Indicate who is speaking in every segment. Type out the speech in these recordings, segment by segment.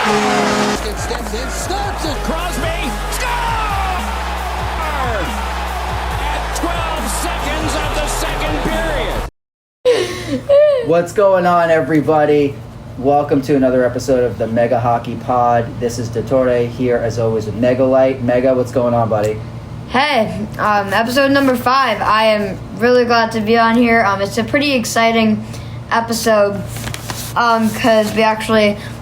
Speaker 1: Steps in, starts it. Crosby scores! At 12 seconds of the second period.
Speaker 2: What's going on, everybody? Welcome to another episode of the Mega Hockey Pod. This is Dottore here, as always, with Megalite. Mega, what's going on, buddy?
Speaker 3: Hey, episode number 5. I am really glad to be on here. It's a pretty exciting episode because we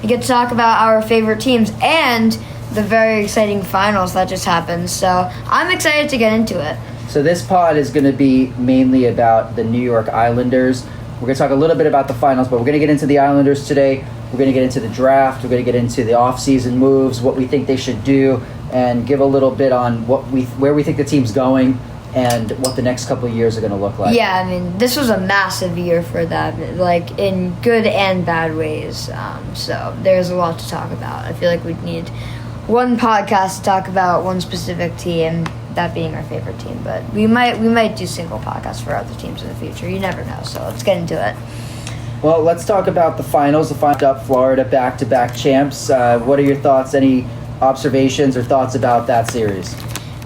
Speaker 3: get to talk about our favorite teams and the very exciting finals that just happened. So I'm excited to get into it.
Speaker 2: So this pod is going to be mainly about the New York Islanders. We're going to talk a little bit about the finals, but we're going to get into the Islanders today. We're going to get into the draft. We're going to get into the off-season moves, what we think they should do, and give a little bit on where we think the team's going and what the next couple of years are going to look like.
Speaker 3: Yeah, I mean, this was a massive year for them, like in good and bad ways. So there's a lot to talk about. I feel like we'd need one podcast to talk about one specific team, that being our favorite team. But we might do single podcasts for other teams in the future. You never know. So let's get into it.
Speaker 2: Well, let's talk about the finals. The finals up, Florida back-to-back champs. What are your thoughts? Any observations or thoughts about that series?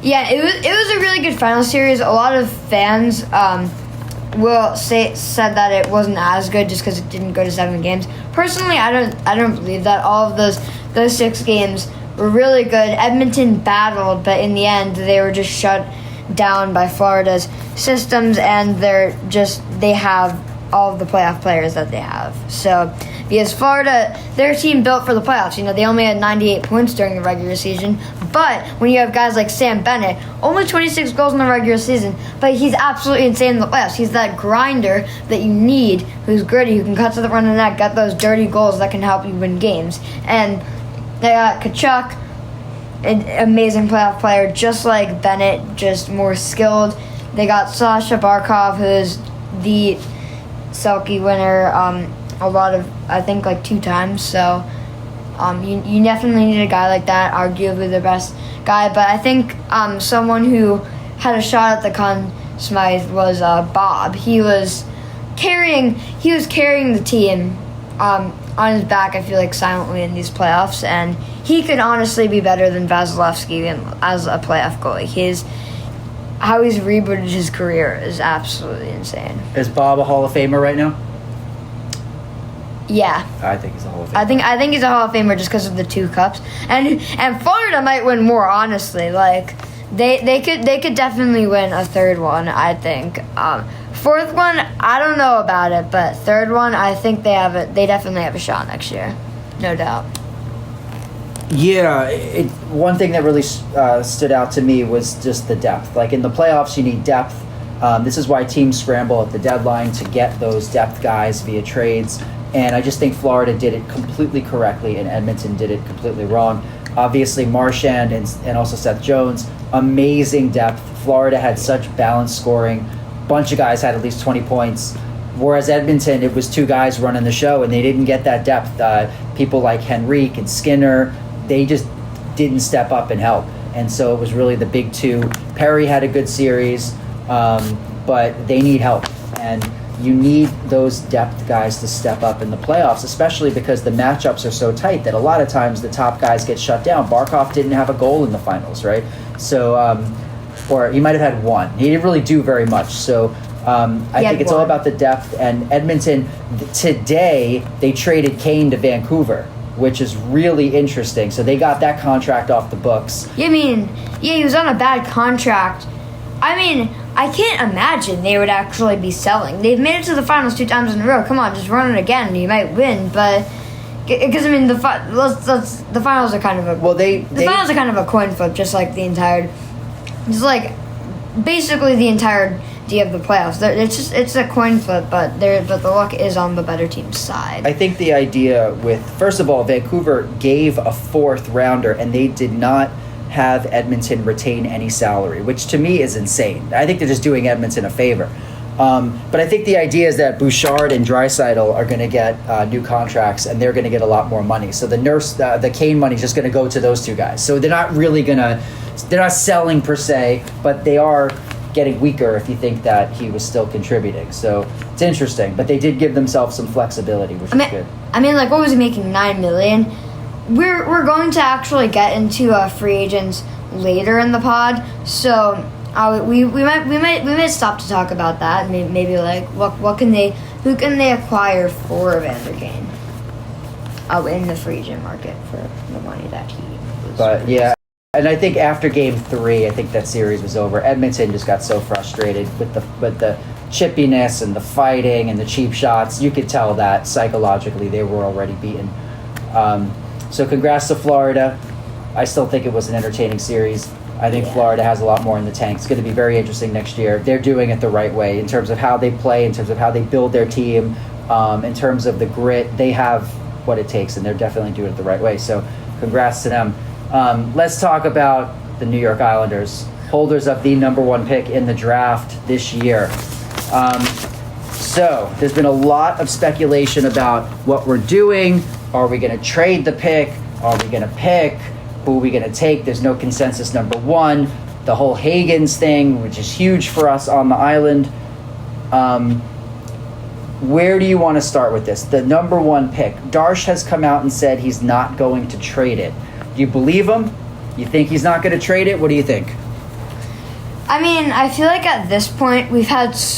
Speaker 3: Yeah, it was a really good final series. A lot of fans said that it wasn't as good just because it didn't go to 7 games. Personally, I don't believe that. All of those 6 games were really good. Edmonton battled, but in the end, they were just shut down by Florida's systems, and they have all of the playoff players that they have. So, because Florida, their team built for the playoffs. You know, they only had 98 points during the regular season. But when you have guys like Sam Bennett, only 26 goals in the regular season, but he's absolutely insane in the playoffs. He's that grinder that you need, who's gritty, who can cut to the front of the net, get those dirty goals that can help you win games. And they got Kachuk, an amazing playoff player, just like Bennett, just more skilled. They got Sasha Barkov, who's the Selke winner I think 2 times. So you definitely need a guy like that, arguably the best guy. But I think someone who had a shot at the Conn Smythe was Bob. He was carrying the team on his back, I feel like, silently in these playoffs, and he could honestly be better than Vasilevsky as a playoff goalie. How he's rebooted his career is absolutely insane.
Speaker 2: Is Bob a Hall of Famer right now?
Speaker 3: Yeah.
Speaker 2: I think he's a Hall of Famer.
Speaker 3: I think he's a Hall of Famer just because of the 2 cups. And Florida might win more, honestly. Like they could definitely win a 3rd one, I think. 4th one, I don't know about it, but 3rd one, I think they definitely have a shot next year. No doubt.
Speaker 2: Yeah, one thing that really stood out to me was just the depth. Like in the playoffs, you need depth. This is why teams scramble at the deadline to get those depth guys via trades. And I just think Florida did it completely correctly and Edmonton did it completely wrong. Obviously, Marchand and also Seth Jones, amazing depth. Florida had such balanced scoring. Bunch of guys had at least 20 points. Whereas Edmonton, it was 2 guys running the show, and they didn't get that depth. People like Henrique and Skinner, they just didn't step up and help. And so it was really the big 2. Perry had a good series, but they need help. And you need those depth guys to step up in the playoffs, especially because the matchups are so tight that a lot of times the top guys get shut down. Barkov didn't have a goal in the finals, right? So, or he might have had 1. He didn't really do very much. So I think it's all about the depth. And Edmonton, today, they traded Kane to Vancouver, which is really interesting. So they got that contract off the books.
Speaker 3: He was on a bad contract. I can't imagine they would actually be selling. They've made it to the finals 2 times in a row. Come on, just run it again and you might win. But because the finals are kind of finals are kind of a coin flip, basically the entirety of the playoffs. It's a coin flip, but the luck is on the better team's side.
Speaker 2: I think the idea with, first of all, Vancouver gave a 4th rounder and they did not have Edmonton retain any salary, which to me is insane. I think they're just doing Edmonton a favor. But I think the idea is that Bouchard and Draisaitl are going to get new contracts, and they're going to get a lot more money. So the Kane money is just going to go to those 2 guys. So they're not really they're not selling per se, but they are getting weaker if you think that he was still contributing. So it's interesting, but they did give themselves some flexibility, which is good.
Speaker 3: What was he making? $9 million? we're going to actually get into free agents later in the pod, so we might stop to talk about that. Maybe like who can they acquire for Vanderkane? In the free agent market for the money that he was.
Speaker 2: But yeah, and I think after Game 3, I think that series was over. Edmonton just got so frustrated with the chippiness and the fighting and the cheap shots. You could tell that psychologically they were already beaten. So congrats to Florida. I still think it was an entertaining series. I think Florida has a lot more in the tank. It's going to be very interesting next year. They're doing it the right way in terms of how they play, in terms of how they build their team, in terms of the grit. They have what it takes, and they're definitely doing it the right way. So congrats to them. Let's talk about the New York Islanders, holders of the number 1 pick in the draft this year. So there's been a lot of speculation about what we're doing. Are we going to trade the pick? Are we going to pick? Who are we going to take? There's no consensus number 1. The whole Higgins thing, which is huge for us on the island. Where do you want to start with this? The number 1 pick. Darsh has come out and said he's not going to trade it. Do you believe him? You think he's not going to trade it? What do you think?
Speaker 3: I mean, I feel like at this point we've honestly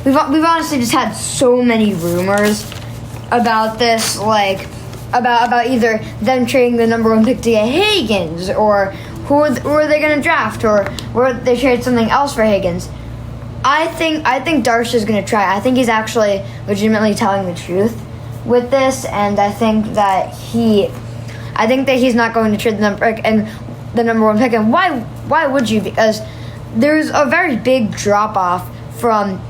Speaker 3: just had so many rumors about this, like about either them trading the number 1 pick to get Higgins, or who are they going to draft, or they trade something else for Higgins. I think Darsh is going to try. I think he's actually legitimately telling the truth with this, and I think that he's not going to trade the number 1 pick. And why would you? Because there's a very big drop off from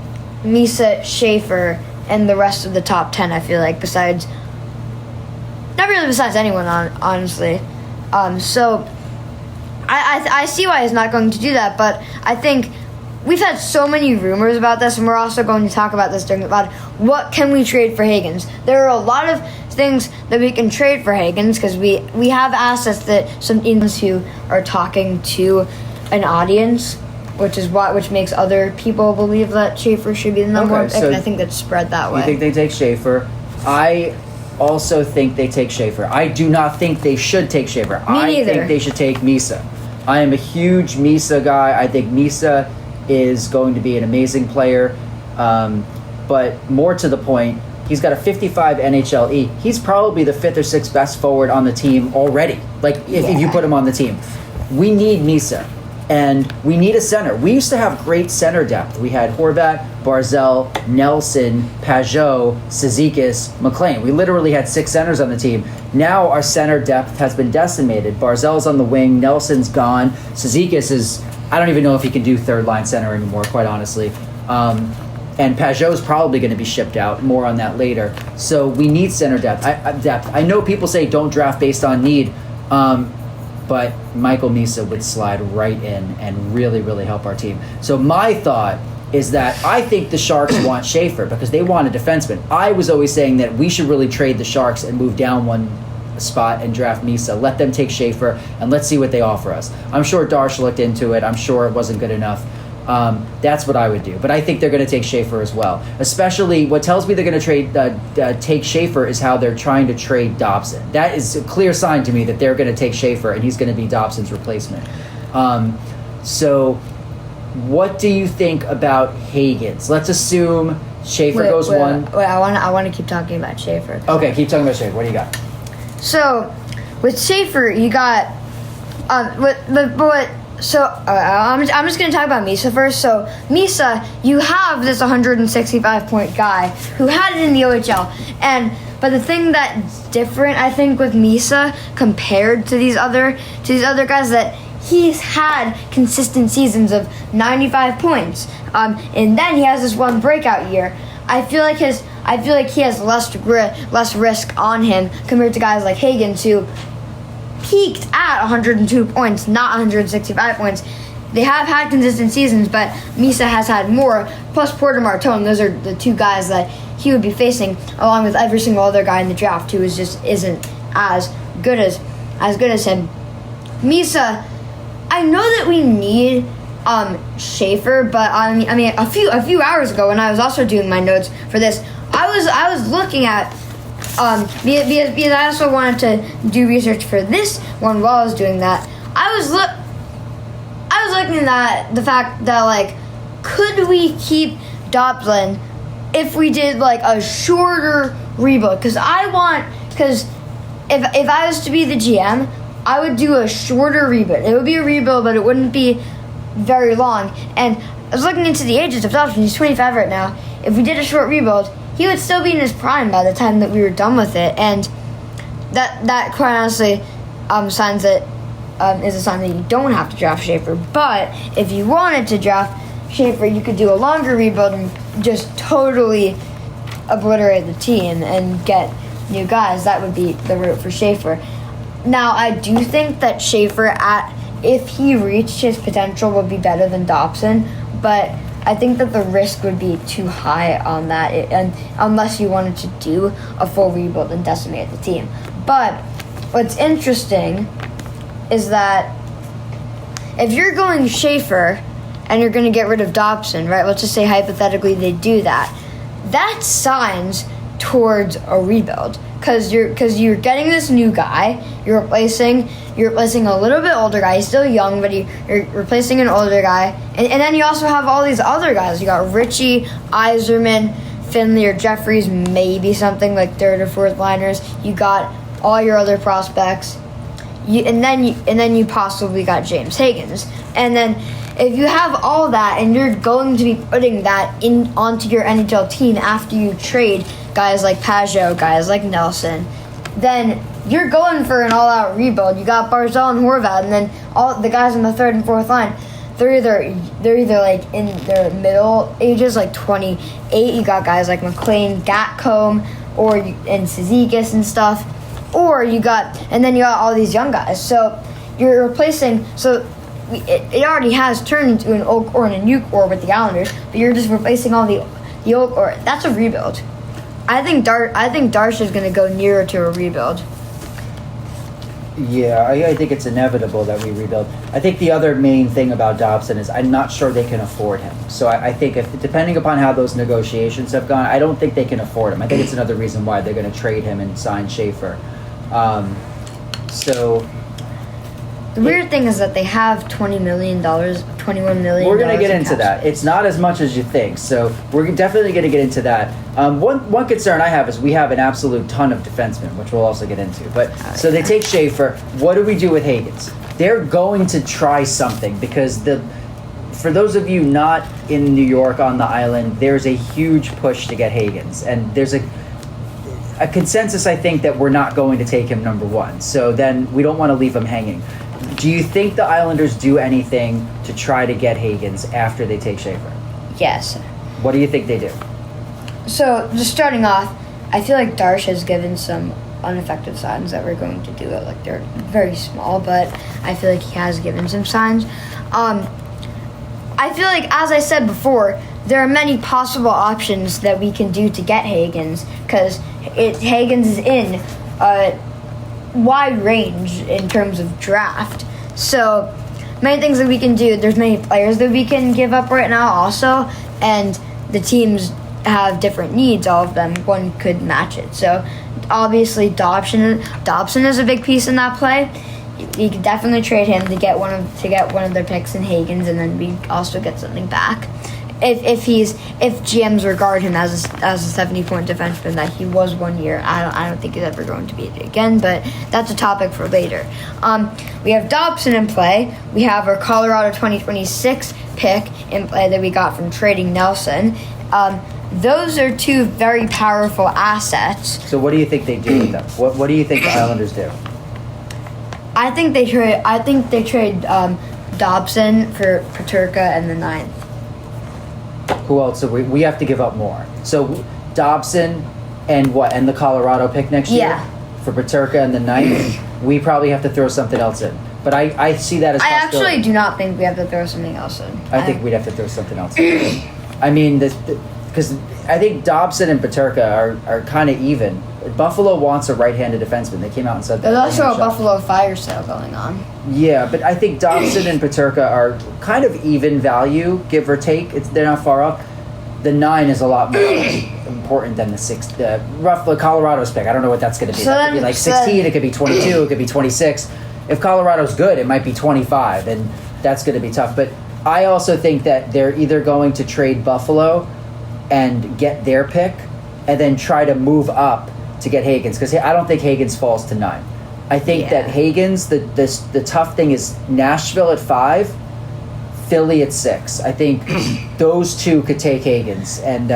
Speaker 3: Misa, Schaefer, and the rest of the top 10. I feel like besides anyone, honestly. So I see why he's not going to do that, but I think we've had so many rumors about this, and we're also going to talk about this during the pod. What can we trade for Higgins? There are a lot of things that we can trade for Higgins because we have assets that some teams who are talking to an audience, which makes other people believe that Schaefer should be the number 1 pick, and I think that's spread that way.
Speaker 2: You think they take Schaefer? I also think they take Schaefer. I do not think they should take Schaefer. I think they should take Misa. I am a huge Misa guy. I think Misa is going to be an amazing player. But more to the point, he's got a 55 NHLE. He's probably the 5th or 6th best forward on the team already. Like, if you put him on the team. We need Misa. And we need a center. We used to have great center depth. We had Horvat, Barzell, Nelson, Pajot, Cizikas, McLean. We literally had 6 centers on the team. Now our center depth has been decimated. Barzell's on the wing. Nelson's gone. Cizikas is, I don't even know if he can do third-line center anymore, quite honestly. And Pajot's probably going to be shipped out. More on that later. So we need center depth. I know people say don't draft based on need. But Michael Misa would slide right in and really, really help our team. So my thought is that I think the Sharks want Schaefer because they want a defenseman. I was always saying that we should really trade the Sharks and move down 1 spot and draft Misa. Let them take Schaefer, and let's see what they offer us. I'm sure Darsh looked into it. I'm sure it wasn't good enough. That's what I would do. But I think they're going to take Schaefer as well. Especially what tells me they're going to take Schaefer is how they're trying to trade Dobson. That is a clear sign to me that they're going to take Schaefer and he's going to be Dobson's replacement. So what do you think about Higgins? Let's assume Schaefer goes 1.
Speaker 3: Wait, I want to keep talking about Schaefer.
Speaker 2: Okay, keep talking about Schaefer. What do you got?
Speaker 3: So with Schaefer, you got I'm just going to talk about Misa first. So, Misa, you have this 165-point guy who had it in the OHL. But the thing that's different, I think, with Misa compared to these other guys, that he's had consistent seasons of 95 points. And then he has this 1 breakout year. I feel like he has less risk on him compared to guys like Higgins, who peaked at 102 points, not 165 points. They have had consistent seasons, but Misa has had more. Plus Porter Martone, those are the 2 guys that he would be facing, along with every single other guy in the draft who isn't as good as him. Misa, I know that we need Schaefer, but I mean a few hours ago when I was also doing my notes for this, I was looking at Because I also wanted to do research for this one while I was doing that. I was looking at the fact that, like, could we keep Dobson if we did, like, a shorter rebuild? Because if I was to be the GM, I would do a shorter rebuild. It would be a rebuild, but it wouldn't be very long. And I was looking into the ages of Dobson. He's 25 right now. If we did a short rebuild, he would still be in his prime by the time that we were done with it. And that quite honestly is a sign that you don't have to draft Schaefer. But if you wanted to draft Schaefer, you could do a longer rebuild and just totally obliterate the team and get new guys. That would be the route for Schaefer. Now, I do think that Schaefer, if he reached his potential, would be better than Dobson, but I think that the risk would be too high on that, and unless you wanted to do a full rebuild and decimate the team. But what's interesting is that if you're going Schaefer and you're going to get rid of Dobson, right? Let's just say hypothetically they do that. That signs towards a rebuild because you're getting this new guy. You're replacing a little bit older guy. He's still young, but you're replacing an older guy. And then you also have all these other guys. You got Richie, Iserman, Finley, or Jeffries, maybe something like third or fourth liners. You got all your other prospects. And then you possibly got James Higgins. And then if you have all that and you're going to be putting that onto your NHL team after you trade guys like Pajot, guys like Nelson, then you're going for an all-out rebuild. You got Barzal and Horvat, and then all the guys on the third and fourth line, they're either like in their middle ages, like 28. You got guys like McLean, Gatcomb, and Cizikas and stuff, and then you got all these young guys. So you're replacing. So it already has turned into an old core and a new core with the Islanders, but you're just replacing all the old core. That's a rebuild. I think Darsh is going to go nearer to a rebuild.
Speaker 2: Yeah, I think it's inevitable that we rebuild. I think the other main thing about Dobson is I'm not sure they can afford him. So I think depending upon how those negotiations have gone, I don't think they can afford him. I think it's another reason why they're going to trade him and sign Schaefer.
Speaker 3: The weird thing is that they have $21 million.
Speaker 2: We're going to get into that. It's not as much as you think, so we're definitely going to get into that. One concern I have is we have an absolute ton of defensemen, which we'll also get into. But so they take Schaefer. What do we do with Higgins? They're going to try something because for those of you not in New York on the island, there's a huge push to get Higgins, and there's a consensus, I think, that we're not going to take him number one. So then we don't want to leave him hanging. Do you think the Islanders do anything to try to get Higgins after they take Schaefer?
Speaker 3: Yes.
Speaker 2: What do you think they do?
Speaker 3: So, just starting off, I feel like Darsh has given some ineffective signs that we're going to do it. Like, they're very small, but I feel like he has given some signs. I feel like, as I said before, there are many possible options that we can do to get Higgins, because Higgins is in wide range in terms of draft. So many things that we can do. There's many players that we can give up right now also, and the teams have different needs, all of them. One could match it. So obviously Dobson is a big piece in that play. You could definitely trade him to get one of their picks in Higgins, and then we also get something back. If GMs regard him as a 70-point defenseman that he was 1 year, I don't think he's ever going to be it again. But that's a topic for later. We have Dobson in play. We have our Colorado 2026 pick in play that we got from trading Nelson. Those are two very powerful assets.
Speaker 2: So what do you think they do with them? What do you think the Islanders do?
Speaker 3: I think they trade Dobson for Peterka and the 9th.
Speaker 2: Who else? So we have to give up more. So Dobson and what? And the Colorado pick next year?
Speaker 3: Yeah.
Speaker 2: For Peterka and the 9th? We probably have to throw something else in. But I see that as
Speaker 3: I actually do not think we have to throw something else in.
Speaker 2: I think we'd have to throw something else in. I mean, because I think Dobson and Peterka are kind of even. Buffalo wants a right-handed defenseman. They came out and said that.
Speaker 3: There's also a Buffalo fire sale going on.
Speaker 2: Yeah, but I think Dobson and Peterka are kind of even value, give or take. They're not far off. the 9 is a lot more important than the 6. The Colorado's pick. I don't know what that's going to be.
Speaker 3: So
Speaker 2: That could be like 16. It could be 22. It could be 26. If Colorado's good, it might be 25, and that's going to be tough. But I also think that they're either going to trade Buffalo and get their pick, and then try to move up to get Higgins, because I don't think Higgins falls to 9. I think that Higgins, the tough thing is Nashville at 5, Philly at 6. I think those two could take Higgins, and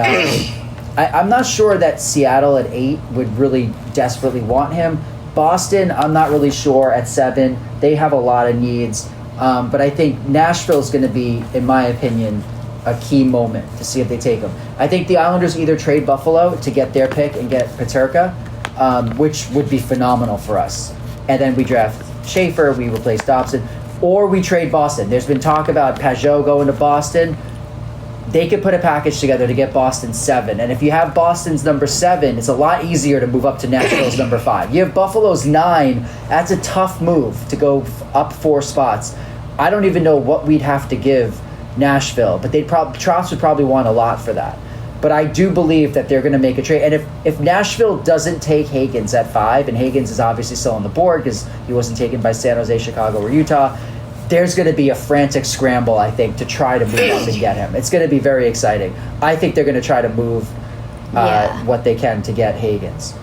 Speaker 2: I'm not sure that Seattle at 8 would really desperately want him. Boston, I'm not really sure at 7. They have a lot of needs, but I think Nashville is going to be, in my opinion, a key moment to see if they take him. I think the Islanders either trade Buffalo to get their pick and get Peterka, which would be phenomenal for us, and then we draft Schaefer, we replace Dobson, or we trade Boston. There's been talk about Pajot going to Boston. They could put a package together to get Boston 7, and if you have Boston's number 7, it's a lot easier to move up to Nashville's number 5. You have Buffalo's 9. That's a tough move to go up 4 spots. I don't even know what we'd have to give Nashville, but Trotz would probably want a lot for that. But I do believe that they're going to make a trade. And if Nashville doesn't take Higgins at 5, and Higgins is obviously still on the board because he wasn't taken by San Jose, Chicago, or Utah, there's going to be a frantic scramble, I think, to try to move up and get him. It's going to be very exciting. I think they're going to try to move what they can to get Higgins.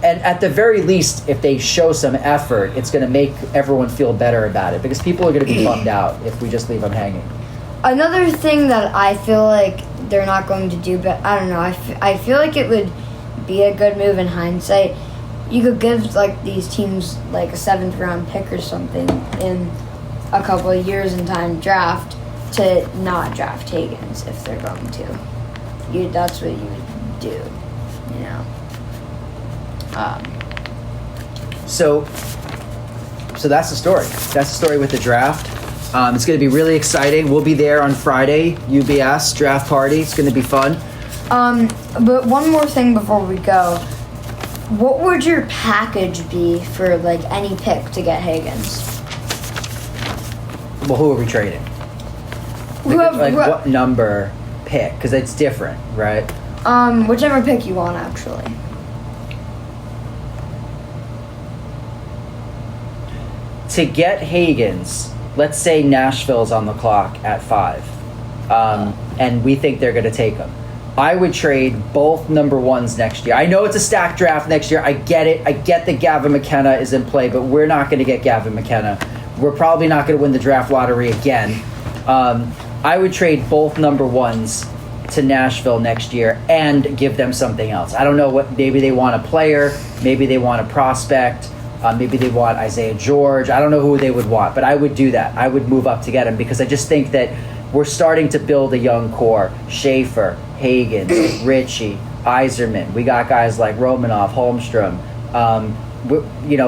Speaker 2: And at the very least, if they show some effort, it's going to make everyone feel better about it, because people are going to be bummed out if we just leave them hanging.
Speaker 3: Another thing that I feel like they're not going to do, but I don't know, I feel like it would be a good move in hindsight. You could give like these teams like a 7th round pick or something in a couple of years in time draft to not draft Higgins if they're going to. That's what you would do, you know.
Speaker 2: So that's the story. That's the story with the draft. It's going to be really exciting. We'll be there on Friday, UBS draft party. It's going to be fun.
Speaker 3: But one more thing before we go. What would your package be for like any pick to get Higgins?
Speaker 2: Well, who are we trading? What number pick? Because it's different, right?
Speaker 3: Whichever pick you want, actually.
Speaker 2: To get Higgins, let's say Nashville's on the clock at 5, and we think they're going to take him. I would trade both number 1s next year. I know it's a stacked draft next year. I get it. I get that Gavin McKenna is in play, but we're not going to get Gavin McKenna. We're probably not going to win the draft lottery again. I would trade both number 1s to Nashville next year and give them something else. I don't know what. Maybe they want a player. Maybe they want a prospect. Maybe they want Isaiah George. I don't know who they would want, but I would do that. I would move up to get him, because I just think that we're starting to build a young core. Schaefer, Higgins, Ritchie, Yzerman. We got guys like Romanov, Holmstrom.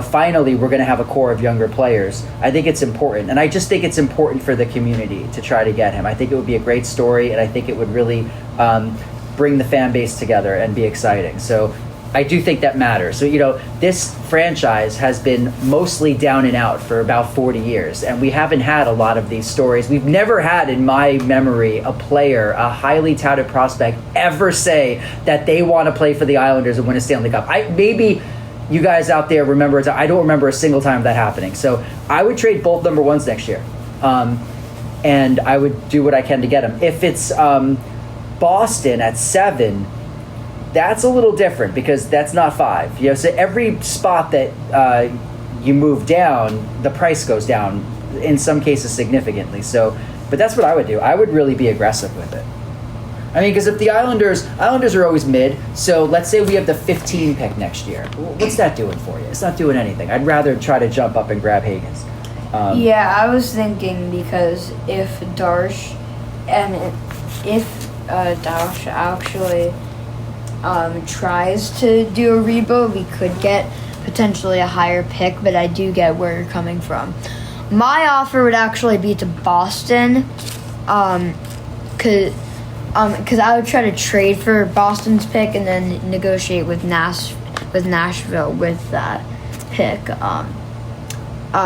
Speaker 2: Finally, we're going to have a core of younger players. I think it's important, and I just think it's important for the community to try to get him. I think it would be a great story, and I think it would really bring the fan base together and be exciting. So I do think that matters. So, this franchise has been mostly down and out for about 40 years, and we haven't had a lot of these stories. We've never had, in my memory, a player, a highly touted prospect, ever say that they want to play for the Islanders and win a Stanley Cup. Maybe you guys out there remember it. I don't remember a single time of that happening. So I would trade both number 1s next year, and I would do what I can to get them. If it's Boston at 7, that's a little different, because that's not 5. So every spot that you move down, the price goes down, in some cases significantly. So, but that's what I would do. I would really be aggressive with it. I mean, because if the Islanders are always mid, so let's say we have the 15 pick next year. What's that doing for you? It's not doing anything. I'd rather try to jump up and grab Higgins.
Speaker 3: I was thinking, because if Darsh actually tries to do a rebuild, we could get potentially a higher pick, but I do get where you're coming from. My offer would actually be to Boston, because I would try to trade for Boston's pick and then negotiate with Nashville with that pick.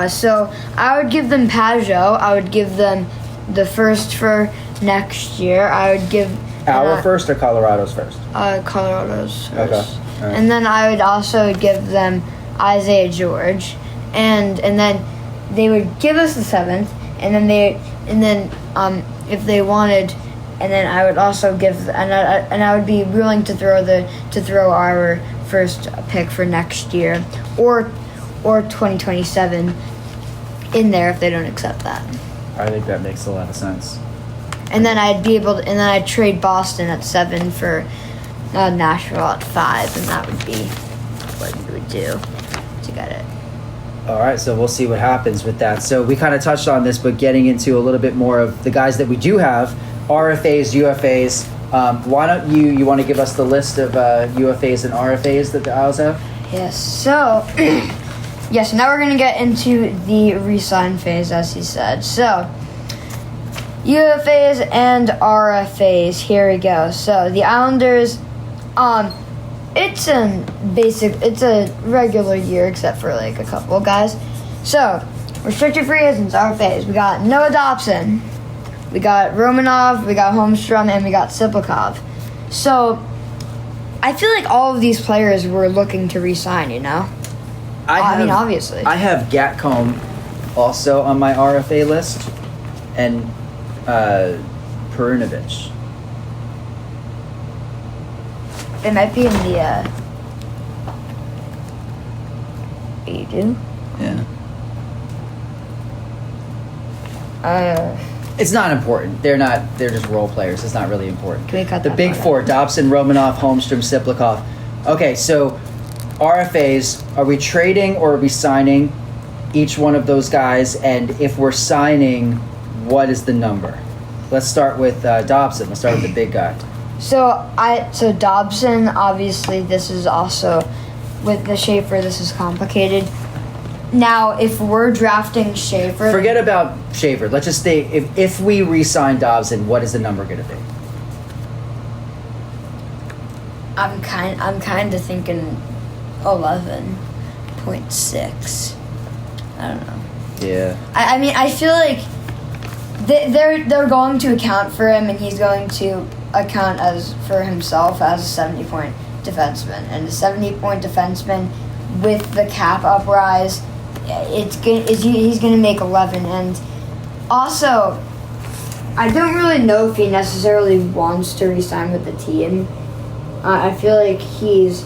Speaker 3: So I would give them Pajot. I would give them the first for next year. I would give
Speaker 2: Our first or Colorado's first?
Speaker 3: Colorado's first.
Speaker 2: Okay. All right.
Speaker 3: And then I would also give them Isaiah George, and then they would give us the 7th, and then if they wanted, and then I would also give, and I would be willing to throw our first pick for next year or 2027 in there if they don't accept that.
Speaker 2: I think that makes a lot of sense.
Speaker 3: And then I'd trade Boston at 7 for Nashville at 5, and that would be what we would do to get it.
Speaker 2: All right, so we'll see what happens with that. So we kind of touched on this, but getting into a little bit more of the guys that we do have, RFAs, UFAs. Why don't you want to give us the list of UFAs and RFAs that the Isles have?
Speaker 3: Yes. So, yes. Now we're gonna get into the re-sign phase, as he said. So, UFAs and RFAs. Here we go. So the Islanders, it's a regular year except for like a couple of guys. So, restricted free agents, RFAs. We got Noah Dobson, we got Romanov, we got Holmstrom, and we got Siplikov. So, I feel like all of these players were looking to re-sign, you know? I mean, obviously.
Speaker 2: I have Gatcomb also on my RFA list, and Perunovic.
Speaker 3: It might be in the, you do?
Speaker 2: Yeah. It's not important. They're just role players. It's not really important.
Speaker 3: Can we cut
Speaker 2: the
Speaker 3: that
Speaker 2: big
Speaker 3: part
Speaker 2: four:
Speaker 3: out?
Speaker 2: Dobson, Romanov, Holmstrom, Siplikov. Okay, so RFAs, are we trading or are we signing each one of those guys? And if we're signing, what is the number? Let's start with Dobson. Let's start with the big guy.
Speaker 3: So Dobson, obviously, this is also with the Schaefer. This is complicated. Now, if we're drafting Schaefer,
Speaker 2: Forget about Schaefer. Let's just say if we re-sign Dobson, what is the number going to be?
Speaker 3: I'm kind of thinking 11.6. I don't know.
Speaker 2: Yeah.
Speaker 3: I mean, I feel like they're going to account for him, and he's going to account for himself as a 70-point defenseman, and a 70-point defenseman with the cap uprise, he's going to make 11. And also, I don't really know if he necessarily wants to re-sign with the team. I feel like he's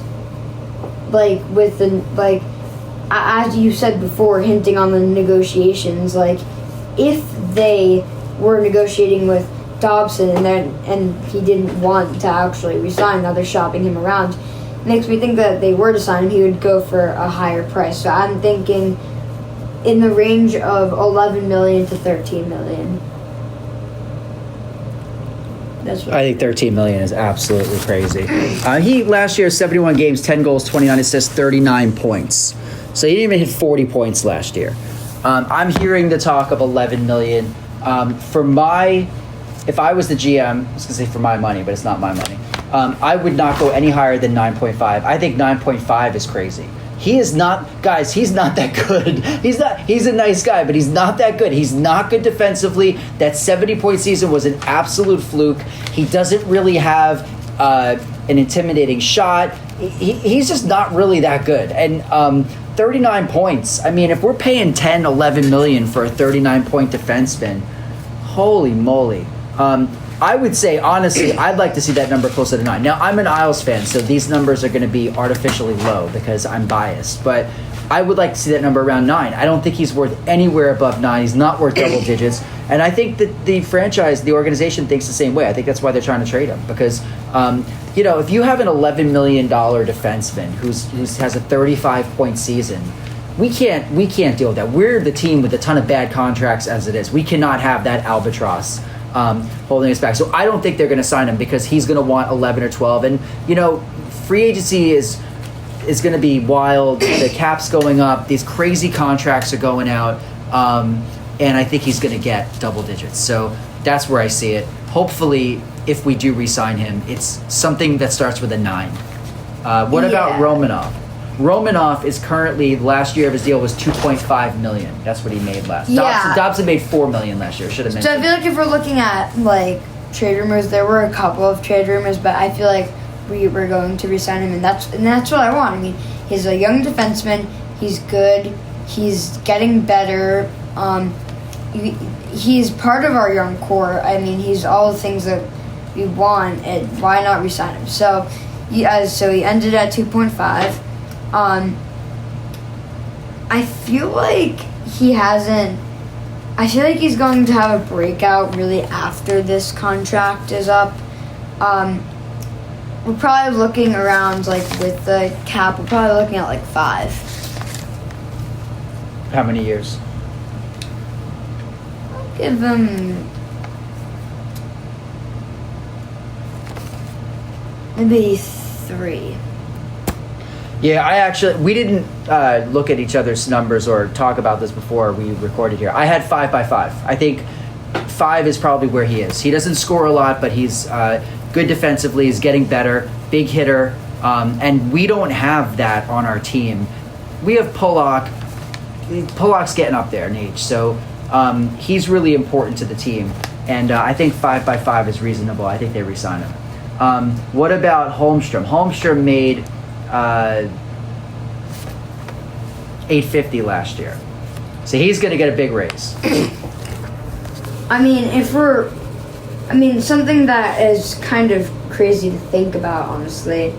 Speaker 3: as you said before, hinting on the negotiations. Like, if they were negotiating with Dobson and he didn't want to actually resign, now they're shopping him around, makes me think that they were to sign him, he would go for a higher price. So I'm thinking in the range of $11 million to $13 million. That's what
Speaker 2: I think $13 million is absolutely crazy. He last year 71 games, 10 goals, 29 assists, 39 points. So he didn't even hit 40 points last year. I'm hearing the talk of $11 million. If I was the GM, I was going to say for my money, but it's not my money. I would not go any higher than 9.5. I think 9.5 is crazy. He is not, guys, he's not that good. He's a nice guy, but he's not that good. He's not good defensively. That 70-point season was an absolute fluke. He doesn't really have an intimidating shot. He's just not really that good. And 39 points. I mean, if we're paying 10, 11 million for a 39-point defenseman, holy moly. I would say, honestly, I'd like to see that number closer to 9. Now, I'm an Isles fan, so these numbers are going to be artificially low because I'm biased. But I would like to see that number around 9. I don't think he's worth anywhere above 9. He's not worth double digits. And I think that the franchise, the organization thinks the same way. I think that's why they're trying to trade him. Because, if you have an $11 million defenseman who has a 35-point season, we can't deal with that. We're the team with a ton of bad contracts as it is. We cannot have that albatross holding us back. So I don't think they're going to sign him because he's going to want 11 or 12. And, free agency is going to be wild. The cap's going up. These crazy contracts are going out. And I think he's going to get double digits. So that's where I see it. Hopefully, if we do re-sign him, it's something that starts with a 9. What about Romanov? Romanov is currently, last year of his deal was $2.5 million. That's what he made last.
Speaker 3: Yeah.
Speaker 2: Dobson made $4 million last year. Should have mentioned.
Speaker 3: So I feel like if we're looking at trade rumors. There were a couple of trade rumors, but I feel like we were going to re-sign him, and that's what I want. I mean, he's a young defenseman. He's good. He's getting better. He's part of our young core. I mean, he's all the things that we want, and why not re-sign him? So he ended at 2.5. I feel like he hasn't. I feel like he's going to have a breakout really after this contract is up. We're probably looking around, like, with the cap, we're probably looking at, like, 5.
Speaker 2: How many years?
Speaker 3: I'll give him maybe 3.
Speaker 2: Yeah, we didn't look at each other's numbers or talk about this before we recorded here. I had 5 by 5. I think 5 is probably where he is. He doesn't score a lot, but he's good defensively. He's getting better, big hitter, and we don't have that on our team. We have Pollock. Pollock's getting up there in age, so he's really important to the team. And I think 5 by 5 is reasonable. I think they re-sign him. What about Holmstrom? Holmstrom made $850 last year, so he's going to get a big raise.
Speaker 3: I mean, something that is kind of crazy to think about, honestly.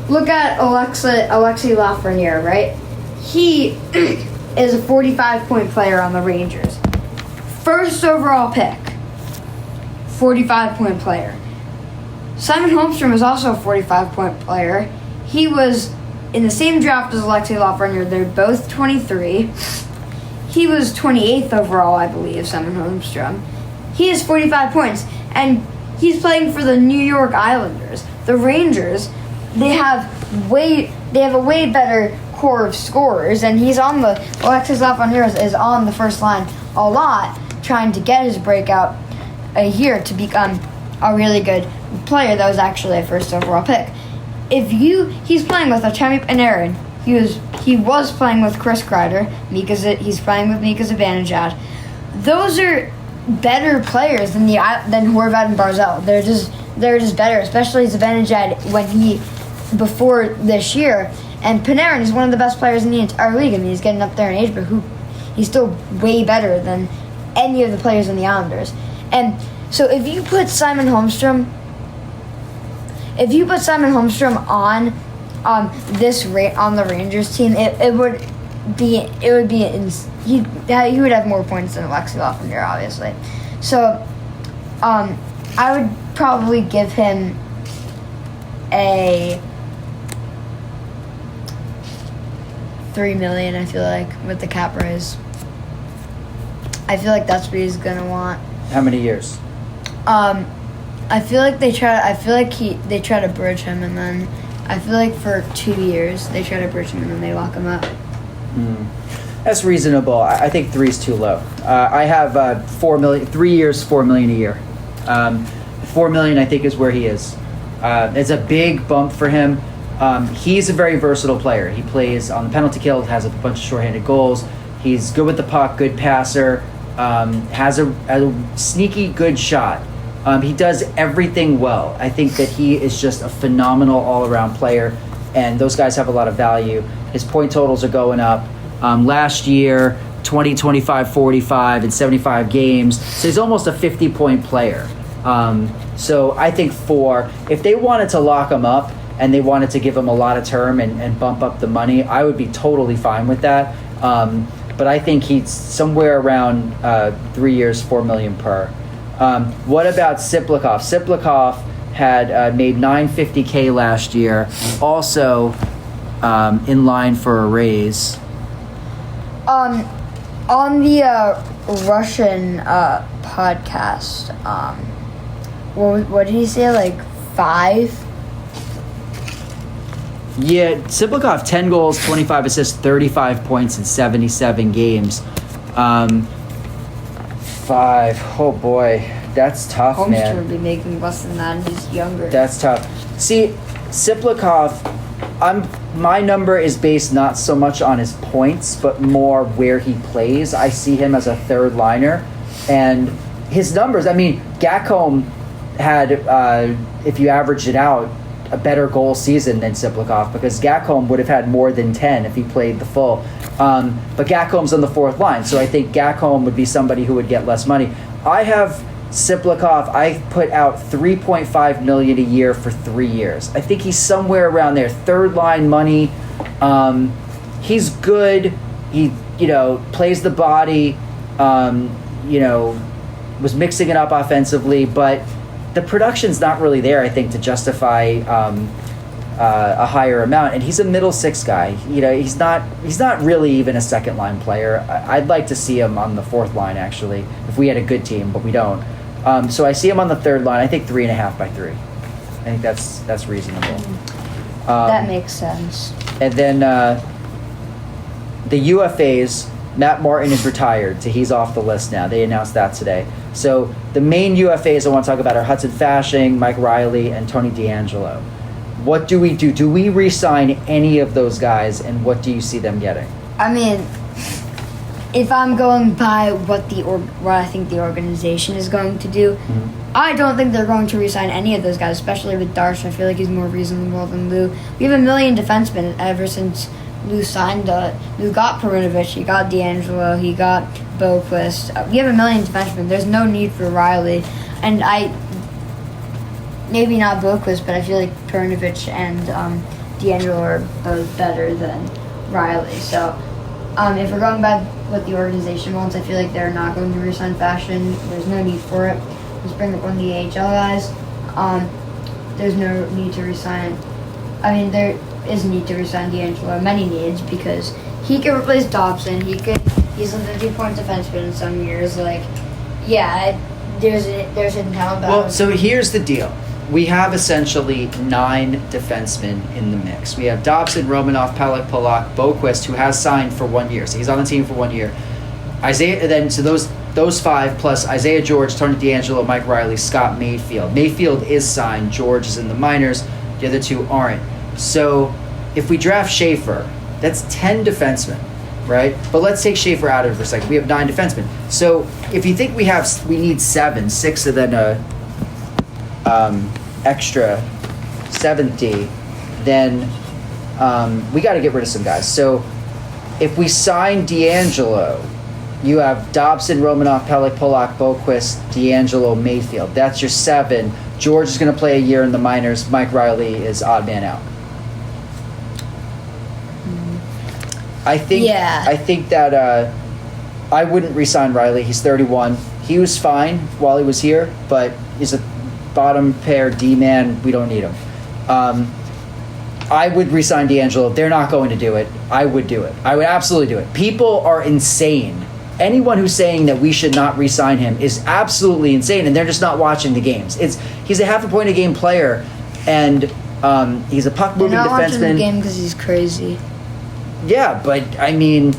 Speaker 3: Look at Alexei Lafreniere, right? He is a 45-point player on the Rangers. First overall pick, 45-point player. Simon Holmstrom is also a 45-point player. He was in the same draft as Alexei Lafreniere. They're both 23. He was 28th overall, I believe, Simon Holmstrom. He has 45 points, and he's playing for the New York Islanders. The Rangers, they have a way better core of scorers, and Alexei Lafreniere is on the first line a lot, trying to get his breakout here to become a really good player that was actually a first overall pick. He's playing with Artemi Panarin. He was playing with Chris Kreider. He's playing with Mika Zibanejad. Those are better players than Horvat and Barzal. They're just better, especially Zibanejad before this year. And Panarin is one of the best players in the entire league. I mean, he's getting up there in age, but he's still way better than any of the players in the Islanders. And so if you put Simon Holmstrom on the Rangers team, he would have more points than Alexei Lafreniere, obviously. So I would probably give him a $3 million, I feel like, with the cap raise. I feel like that's what he's gonna want.
Speaker 2: How many years?
Speaker 3: I feel like they try to bridge him, and then I feel like for 2 years they try to bridge him and then they lock him up.
Speaker 2: That's reasonable. I think 3 is too low. I have $4 million, 3 years, $4 million a year. $4 million, I think, is where he is. It's a big bump for him. He's a very versatile player. He plays on the penalty kill, has a bunch of shorthanded goals. He's good with the puck, good passer, has a sneaky good shot. He does everything well. I think that he is just a phenomenal all-around player, and those guys have a lot of value. His point totals are going up. Last year, 20, 25, 45, and 75 games. So he's almost a 50-point player. So I think if they wanted to lock him up and they wanted to give him a lot of term and bump up the money, I would be totally fine with that. But I think he's somewhere around 3 years, $4 million per. What about Siplikov? Siplikov had made $950K last year, also in line for a raise.
Speaker 3: On the Russian podcast, what did he say? Like 5?
Speaker 2: Yeah, Siplikov, 10 goals, 25 assists, 35 points in 77 games. 5. Oh boy, that's tough,
Speaker 3: Holmstrom
Speaker 2: man.
Speaker 3: would be making less than that, and he's younger.
Speaker 2: That's tough. See, Siplikov, my number is based not so much on his points, but more where he plays. I see him as a third liner, and his numbers. I mean, Gakholm had, if you averaged it out, a better goal season than Siplikov, because Gakholm would have had more than 10 if he played the full. But Gakholm's on the fourth line, so I think Gakholm would be somebody who would get less money. I have Siplikov. I put out $3.5 million a year for 3 years. I think he's somewhere around there. Third line money. He's good. He plays the body. Was mixing it up offensively, but the production's not really there, I think, to justify a higher amount. And he's a middle six guy. He's not really even a second line player. I'd like to see him on the fourth line, actually, if we had a good team, but we don't. So I see him on the third line. I think 3.5 by 3. I think that's reasonable.
Speaker 3: That makes sense.
Speaker 2: And then the UFAs. Matt Martin is retired, so he's off the list now. They announced that today. So the main UFAs I want to talk about are Hudson Fasching, Mike Riley, and Tony DeAngelo. What do we do? Do we re-sign any of those guys, and what do you see them getting?
Speaker 3: I mean, if I'm going by what I think the organization is going to do, I don't think they're going to re-sign any of those guys, especially with Darsh. I feel like he's more reasonable than Lou. We have a million defensemen ever since Lou signed. Lou got Perunovic, he got DeAngelo, he got Boquist. We have a million defensemen. There's no need for Riley, and maybe not Boquist, but I feel like Perunovic and DeAngelo are both better than Riley. So if we're going by what the organization wants, I feel like they're not going to re-sign Fashion. There's no need for it. Just bring up one of the AHL guys. There's no need to re-sign. I mean, there is a need to re-sign DeAngelo. Many needs, because he can replace Dobson. He's a 50-point defenseman in some years. There's hidden talent.
Speaker 2: Well, so here's the deal. We have essentially 9 defensemen in the mix. We have Dobson, Romanov, Pelech, Polak, Boquist, who has signed for 1 year. So he's on the team for 1 year. Those 5 plus Isaiah George, Tony DeAngelo, Mike Riley, Scott Mayfield. Mayfield is signed. George is in the minors. The other 2 aren't. So if we draft Schaefer, that's 10 defensemen, right? But let's take Schaefer out of it for a second. We have 9 defensemen. So if you think we need 7, 6 of them extra 70, then we got to get rid of some guys. So if we sign DeAngelo, you have Dobson, Romanov, Pelech, Polak, Boquist, DeAngelo, Mayfield. That's your 7. George is going to play a year in the minors. Mike Riley is odd man out. I think that I wouldn't re-sign Riley. He's 31. He was fine while he was here, but he's a bottom pair D-man. We don't need him. I would re-sign DeAngelo. They're not going to do it. I would do it. I would absolutely do it. People are insane. Anyone who's saying that we should not re-sign him is absolutely insane, and they're just not watching the games. He's a half a point a game player, and he's a puck-moving defenseman.
Speaker 3: They're not watching the game because he's crazy.
Speaker 2: Yeah, but I mean,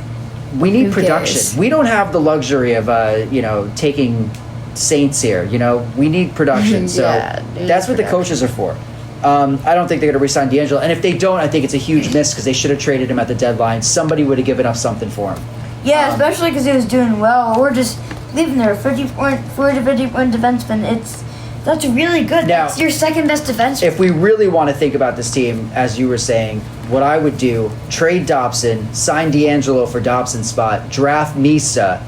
Speaker 2: we need production.
Speaker 3: Cares?
Speaker 2: We don't have the luxury of taking Saints here. We need production. So that's what the coaches are for. I don't think they're going to re-sign DeAngelo, and if they don't, I think it's a huge miss, because they should have traded him at the deadline. Somebody would have given up something for him.
Speaker 3: Yeah, especially because he was doing well. We're just leaving there 40 to 50-point defenseman. That's really good.
Speaker 2: Now,
Speaker 3: that's your second best defenseman.
Speaker 2: If we really want to think about this team, as you were saying, what I would do, trade Dobson, sign DeAngelo for Dobson's spot, draft Misa.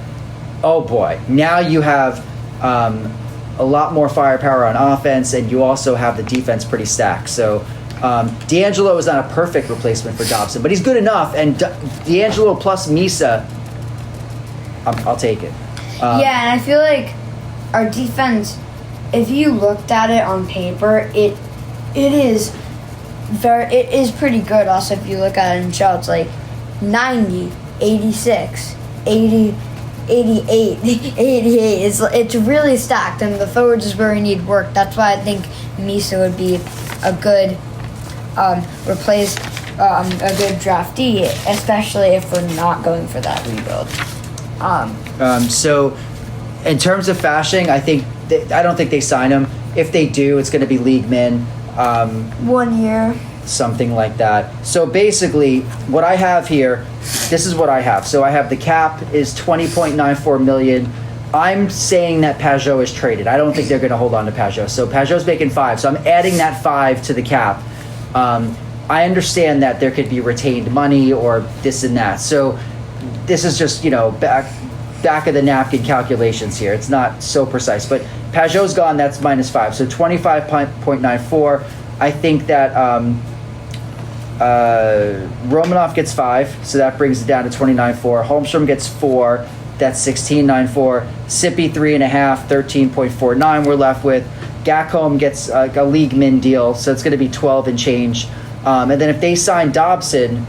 Speaker 2: Oh boy, now you have a lot more firepower on offense, and you also have the defense pretty stacked. So DeAngelo is not a perfect replacement for Dobson, but he's good enough, and DeAngelo plus Misa, I'll take it.
Speaker 3: And I feel like our defense, if you looked at it on paper, it is pretty good. Also, if you look at it in show, it's like 90, 86, 80, 88, 88. It's really stacked, and the forwards is where we need work. That's why I think Misa would be a good a good draftee, especially if we're not going for that rebuild.
Speaker 2: So, in terms of Fasching, I don't think they sign him. If they do, it's going to be league min.
Speaker 3: 1 year.
Speaker 2: Something like that. So basically, what I have here, this is what I have. So I have the cap is $20.94 million. I'm saying that Pajot is traded. I don't think they're going to hold on to Pajot. So Pajot's making 5. So I'm adding that 5 to the cap. I understand that there could be retained money or this and that. So this is just, back of the napkin calculations here. It's not so precise. But Pajot's gone. That's -5. So 25.94. I think that Romanov gets 5. So that brings it down to 29.4. Holmstrom gets 4. That's 16.94. Sippy 3.5, 13.49. We're left with. Gacom gets a league min deal, so it's going to be 12 and change. And then if they sign Dobson,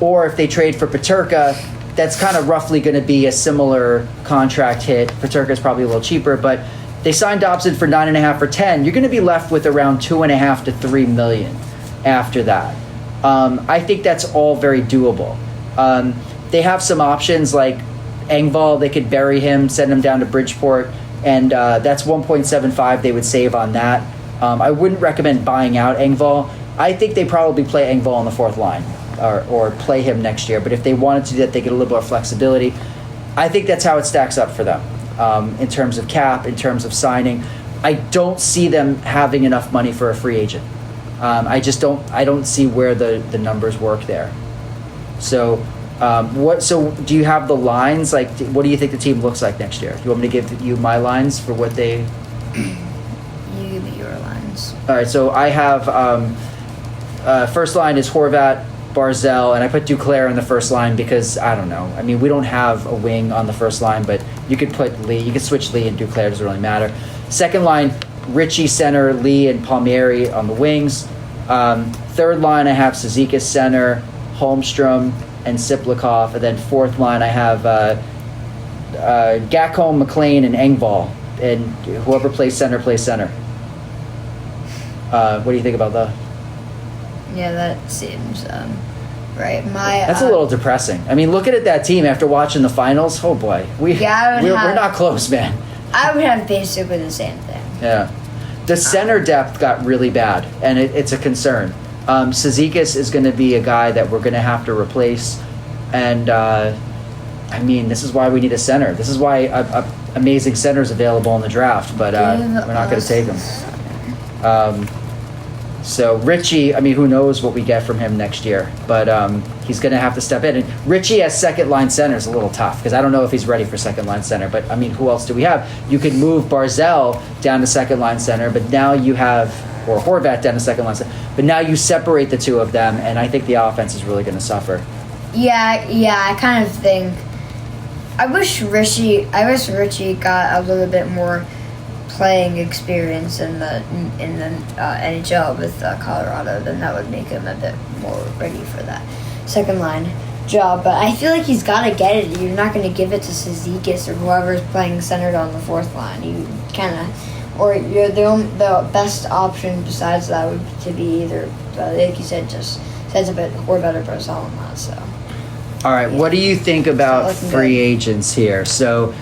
Speaker 2: or if they trade for Peterka, that's kind of roughly going to be a similar contract hit. Peterka is probably a little cheaper, but they signed Dobson for 9.5 or 10. You're going to be left with around 2.5 to 3 million after that. I think that's all very doable. They have some options like Engvall. They could bury him, send him down to Bridgeport, and that's 1.75 they would save on that. I wouldn't recommend buying out Engvall. I think they probably play Engvall on the 4th line or play him next year, but if they wanted to do that, they get a little more flexibility. I think that's how it stacks up for them in terms of cap, in terms of signing. I don't see them having enough money for a free agent. I don't see where the numbers work there. So so do you have the lines? Like, what do you think the team looks like next year? Do you want me to give you my lines for what they...
Speaker 3: You give me your lines.
Speaker 2: All right, so I have first line is Horvat, Barzell, and I put Duclair in the first line because, I don't know. I mean, we don't have a wing on the first line, but you could put Lee. You could switch Lee and Duclair. It doesn't really matter. Second line, Richie center, Lee and Palmieri on the wings. Third line, I have Cizikas center, Holmstrom, and Siplikov. And then fourth line, I have Gacom, McLean, and Engvall. And whoever plays center, plays center. What do you think about that?
Speaker 3: Yeah, that seems right.
Speaker 2: That's a little depressing. I mean, looking at that team after watching the finals, oh boy, we're not close, man.
Speaker 3: I would have basically the same thing.
Speaker 2: Yeah. The center depth got really bad, and it's a concern. Cizikas is going to be a guy that we're going to have to replace, and I mean, this is why we need a center. This is why amazing center is available in the draft, but we're not going to take him. So Richie, I mean, who knows what we get from him next year, but he's going to have to step in. And Richie as second line center is a little tough because I don't know if he's ready for second line center, but I mean, who else do we have? You could move Barzell down to second line center, but now you have, or Horvat down to second line center, but now you separate the two of them, and I think the offense is really going to suffer.
Speaker 3: Yeah, I kind of think, I wish Richie got a little bit more playing experience in the NHL with Colorado, then that would make him a bit more ready for that second line job. But I feel like he's got to get it. You're not going to give it to Cizikas or whoever's playing centered on the fourth line. You kind of, or you're the best option besides that would to be either, like you said, just says a bit Horvat or Barzell on that. So.
Speaker 2: All right, yeah. What do you think about free agents here? So.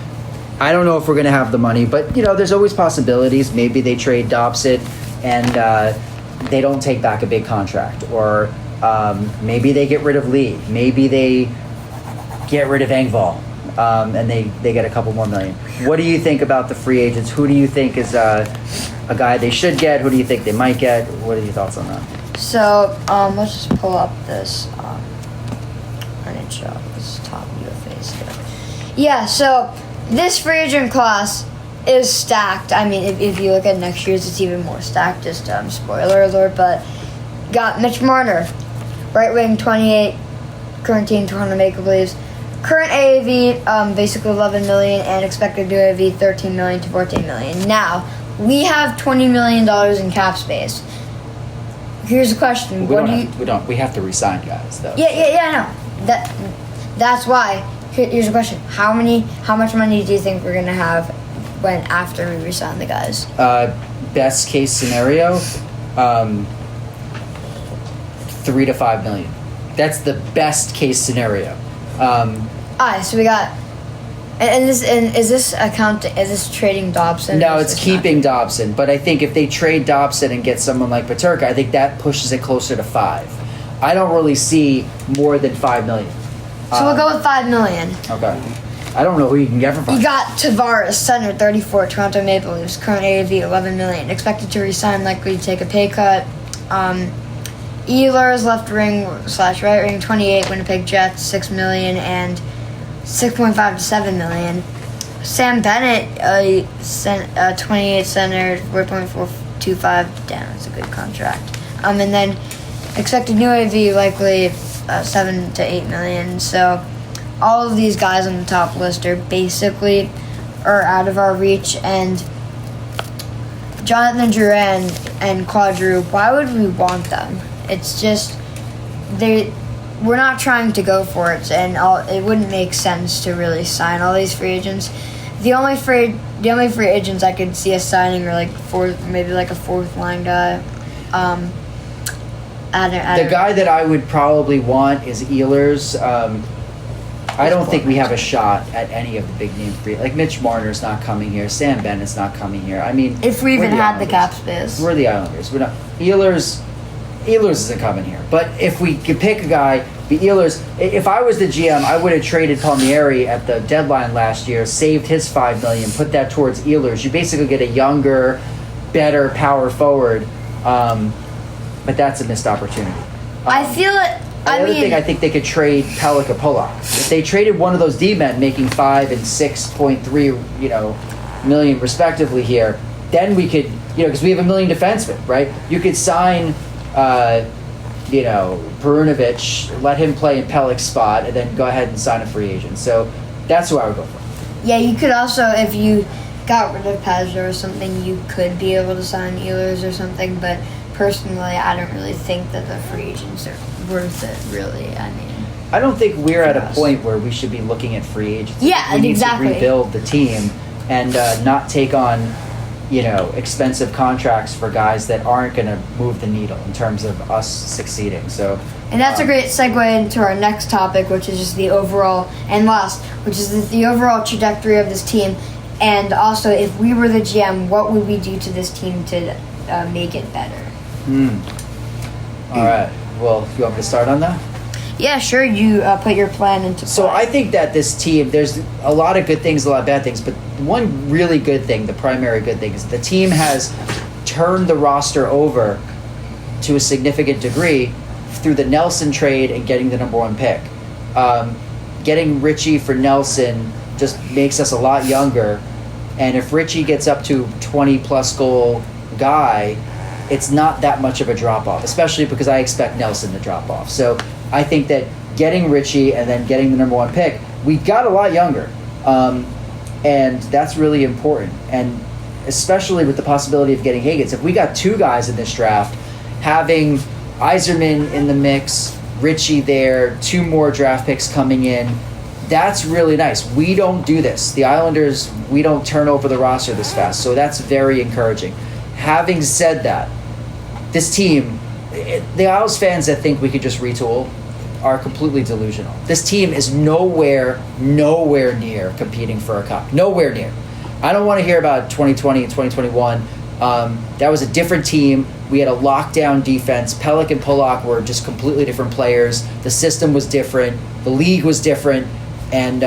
Speaker 2: I don't know if we're going to have the money, but, there's always possibilities. Maybe they trade Dobson and they don't take back a big contract. Or maybe they get rid of Lee. Maybe they get rid of Engvall and they get a couple more million. What do you think about the free agents? Who do you think is a guy they should get? Who do you think they might get? What are your thoughts on that?
Speaker 3: So let's just pull up this NHL, this top UFAs here. Yeah, so... this free agent class is stacked. I mean, if you look at next year's, it's even more stacked. Just spoiler alert, but got Mitch Marner, right wing, 28, current team, Toronto Maple Leafs. Current AAV, basically 11 million, and expected AAV 13 million to 14 million. Now, we have $20 million in cap space. Here's the question:
Speaker 2: We have to resign guys, though.
Speaker 3: Yeah. No, that's why. Here's a question: How much money do you think we're gonna have after we resign the guys?
Speaker 2: Best case scenario, 3 to 5 million. That's the best case scenario.
Speaker 3: Alright, so we got, and is this trading Dobson?
Speaker 2: No, it's keeping Dobson. But I think if they trade Dobson and get someone like Peterka, I think that pushes it closer to 5. I don't really see more than 5 million.
Speaker 3: So we'll go with 5 million.
Speaker 2: Okay. I don't know who you can get for 5.
Speaker 3: You got Tavares, center, 34, Toronto Maple Leafs, current AAV, $11 million, expected to resign, likely to take a pay cut. Ehlers, left wing / right wing, 28, Winnipeg Jets, $6 million, and 6.5 to $7 million. Sam Bennett, 28 center, 4.425. Damn, that's a good contract. And then expected new AV likely 7 to 8 million. So all of these guys on the top list are basically out of our reach. And Jonathan Drouin and Claude Giroux, why would we want them? It's just we're not trying to go for it, and it wouldn't make sense to really sign all these free agents. The only free agents I could see us signing are like maybe like a fourth line guy.
Speaker 2: The guy that I would probably want is Ehlers. I don't think we have a shot at any of the big name free. Like Mitch Marner's not coming here. Sam Bennett's not coming here. I mean,
Speaker 3: if we even had the
Speaker 2: Islanders.
Speaker 3: cap space,
Speaker 2: We're the Islanders. We're not Ehlers. Ehlers isn't coming here. But if we could pick a guy, the Ehlers. If I was the GM, I would have traded Palmieri at the deadline last year, saved his $5 million, put that towards Ehlers. You basically get a younger, better power forward. But that's a missed opportunity.
Speaker 3: I feel it.
Speaker 2: The other thing, I think they could trade Pelech or Polak. If they traded one of those D-men making 5 and 6.3, million respectively here, then we could, because we have 1 million defensemen, right? You could sign, Perunovic, let him play in Pelech's spot, and then go ahead and sign a free agent. So that's who I would go for.
Speaker 3: Yeah, you could also, if you got rid of Pazzo or something, you could be able to sign Ehlers or something, but personally, I don't really think that the free agents are worth it, really. I mean,
Speaker 2: I don't think we're at a point where we should be looking at free agents.
Speaker 3: Yeah,
Speaker 2: we need
Speaker 3: exactly.
Speaker 2: to rebuild the team and not take on, expensive contracts for guys that aren't going to move the needle in terms of us succeeding. So,
Speaker 3: and that's a great segue into our next topic, which is just the overall the overall trajectory of this team, and also if we were the GM, what would we do to this team to make it better?
Speaker 2: All right. Well, you want me to start on that?
Speaker 3: Yeah, sure. You put your plan into play.
Speaker 2: So I think that this team, there's a lot of good things, a lot of bad things, but one really good thing, the primary good thing, is the team has turned the roster over to a significant degree through the Nelson trade and getting the number 1 pick. Getting Richie for Nelson just makes us a lot younger, and if Richie gets up to 20-plus goal guy, it's not that much of a drop-off, especially because I expect Nelson to drop off. So I think that getting Richie and then getting the number 1 pick, we got a lot younger. And that's really important. And especially with the possibility of getting Higgins. If we got 2 guys in this draft, having Yzerman in the mix, Richie there, 2 more draft picks coming in, that's really nice. We don't do this. The Islanders, we don't turn over the roster this fast. So that's very encouraging. Having said that, this team, the Isles fans that think we could just retool are completely delusional. This team is nowhere near competing for a cup. Nowhere near. I don't want to hear about 2020 and 2021. That was a different team. We had a lockdown defense. Pelech and Polak were just completely different players. The system was different. The league was different. And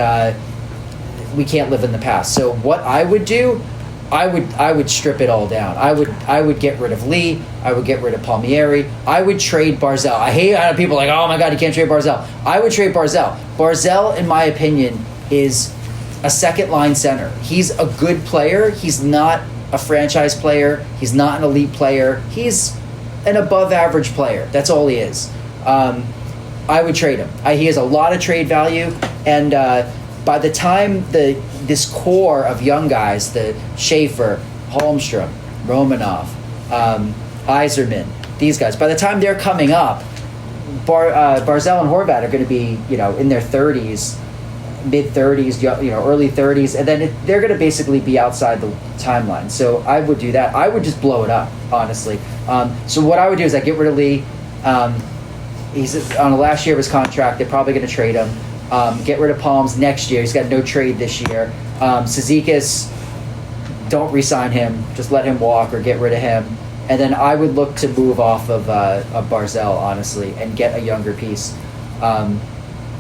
Speaker 2: we can't live in the past. So what I would do, I would strip it all down. I would get rid of Lee. I would get rid of Palmieri. I would trade Barzal. I hate people like, oh my God, you can't trade Barzal. I would trade Barzal. Barzal, in my opinion, is a second line center. He's a good player. He's not a franchise player. He's not an elite player. He's an above average player. That's all he is. I would trade him. He has a lot of trade value, and by the time this core of young guys, the Schaefer, Holmstrom, Romanov, Yzerman, these guys, by the time they're coming up, Barzal and Horvat are going to be, in their 30s, mid-30s, early 30s, and then they're going to basically be outside the timeline. So I would do that. I would just blow it up, honestly. So what I would do is I get rid of Lee. He's on the last year of his contract. They're probably going to trade him. Get rid of Palms next year. He's got no trade this year. Cizikas, don't re-sign him. Just let him walk or get rid of him. And then I would look to move off of Barzal, honestly, and get a younger piece.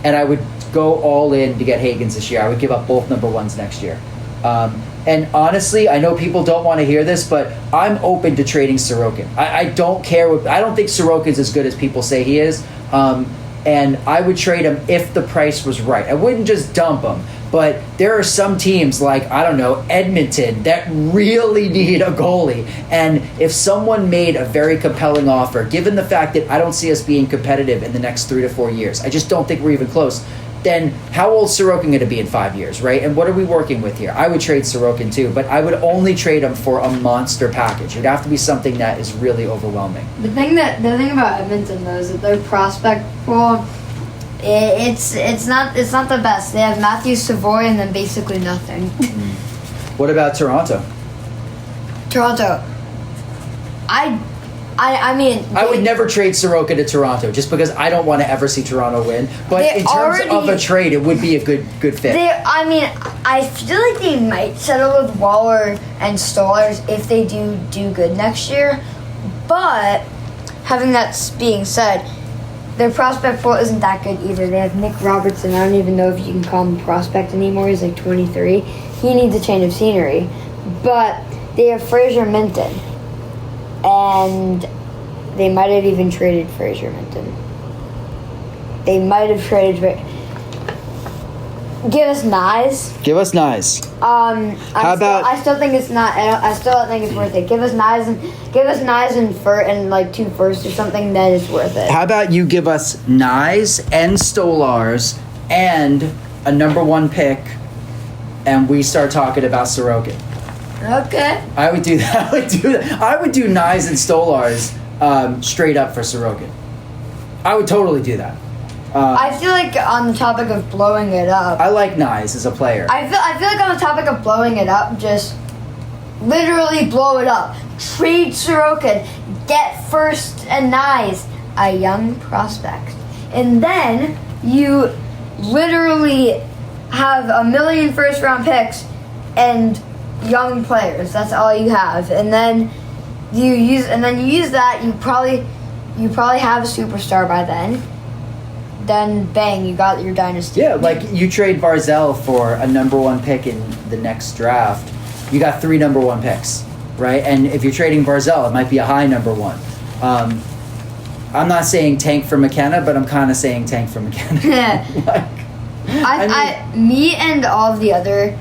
Speaker 2: and I would go all in to get Higgins this year. I would give up both number ones next year. And honestly, I know people don't want to hear this, but I'm open to trading Sorokin. I don't care. I don't think Sorokin's as good as people say he is. And I would trade him if the price was right. I wouldn't just dump him. But there are some teams like, I don't know, Edmonton that really need a goalie. And if someone made a very compelling offer, given the fact that I don't see us being competitive in the next 3 to 4 years, I just don't think we're even close, then how old is Sorokin going to be in 5 years, right? And what are we working with here? I would trade Sorokin too, but I would only trade him for a monster package. It would have to be something that is really overwhelming.
Speaker 3: The thing about Edmonton though is that their prospect pool, it's not the best. They have Matthew Savoy and then basically nothing.
Speaker 2: What about Toronto?
Speaker 3: I mean,
Speaker 2: I would never trade Sorokin to Toronto just because I don't want to ever see Toronto win. But in terms of a trade, it would be a good fit.
Speaker 3: I feel like they might settle with Waller and Stolarz if they do good next year. But having that being said, their prospect pool isn't that good either. They have Nick Robertson. I don't even know if you can call him a prospect anymore. He's like 23. He needs a change of scenery. But they have Fraser Minton. And they might have even traded Fraser Minton. They might have traded. Give us Nyes.
Speaker 2: Give us Nyes.
Speaker 3: I still think it's not. I still don't think it's worth it. Give us Nyes and like 2 firsts or something. Then it's worth it.
Speaker 2: How about you give us Nyes and Stolarz and a number 1 pick, and we start talking about Sorokin.
Speaker 3: Okay.
Speaker 2: I would do that. I would do Nyes and Stolarz straight up for Sorokin. I would totally do that.
Speaker 3: I feel like on the topic of blowing it up,
Speaker 2: I like Nyes as a player.
Speaker 3: I feel like on the topic of blowing it up, just literally blow it up. Trade Sorokin, get first and Nyes, a young prospect, and then you literally have 1 million first-round picks and young players. That's all you have, and then you use that. You probably have a superstar by then. Then bang, you got your dynasty.
Speaker 2: Yeah, like you trade Barzell for a number 1 pick in the next draft. You got 3 number 1 picks, right? And if you're trading Barzell, it might be a high number 1. I'm not saying tank for McKenna, but I'm kind of saying tank for McKenna.
Speaker 3: Yeah. Me and all of the other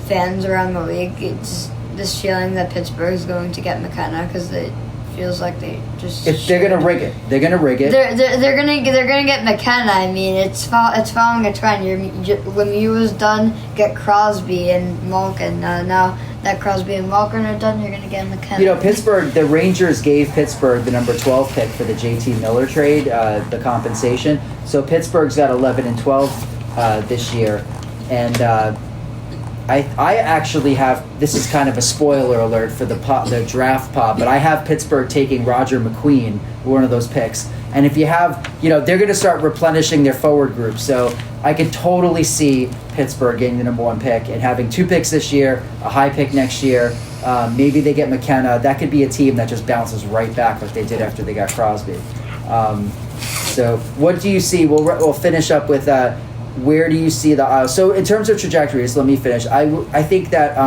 Speaker 3: fans around the league, it's this feeling that Pittsburgh's going to get McKenna because it feels like they just.
Speaker 2: If they're gonna rig it, they're gonna rig it.
Speaker 3: They're gonna get McKenna. I mean, it's following a trend. Lemieux was done. Get Crosby and Malkin. Now that Crosby and Malkin are done, you're gonna get McKenna.
Speaker 2: You know, Pittsburgh. The Rangers gave Pittsburgh the number 12 pick for the JT Miller trade, the compensation. So Pittsburgh's got 11 and 12 this year, and. I actually have, this is kind of a spoiler alert for the draft pod, but I have Pittsburgh taking Roger McQueen, one of those picks. And if you have, they're going to start replenishing their forward group. So I could totally see Pittsburgh getting the number 1 pick and having 2 picks this year, a high pick next year. Maybe they get McKenna. That could be a team that just bounces right back like they did after they got Crosby. So what do you see? We'll finish up with where do you see the so in terms of trajectories, let me finish. I think that